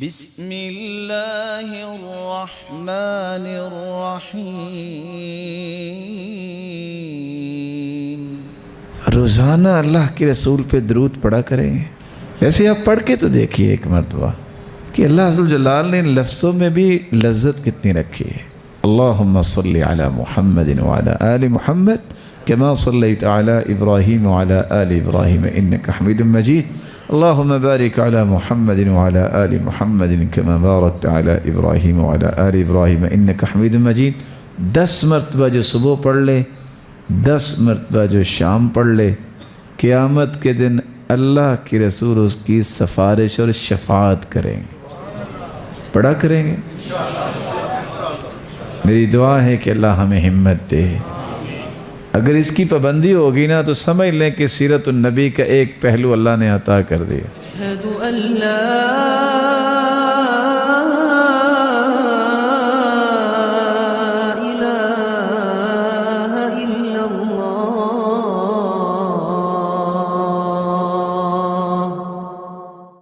بسم اللہ الرحمن الرحیم۔ روزانہ اللہ کے رسول پہ درود پڑھا کریں۔ ویسے آپ پڑھ کے تو دیکھیے ایک مرتبہ کہ اللہ عز و جلال نے ان لفظوں میں بھی لذت کتنی رکھی ہے۔ اللہم صلی علی محمد وعلی آل محمد کما صلیت علی ابراہیم وعلی آل ابراہیم انک حمید مجید۔ اللہم بارک علی محمد وعلی آل محمد کما بارکت علی ابراہیم وعلی آل ابراہیم انک حمید مجید۔ 10 مرتبہ جو صبح پڑھ لے، 10 مرتبہ جو شام پڑھ لے، قیامت کے دن اللہ کی رسول اس کی سفارش اور شفاعت کریں گے۔ پڑھا کریں گے؟ میری دعا ہے کہ اللہ ہمیں ہمت دے۔ اگر اس کی پابندی ہوگی نا تو سمجھ لیں کہ سیرت النبی کا ایک پہلو اللہ نے عطا کر دیا۔ اشہد ان لا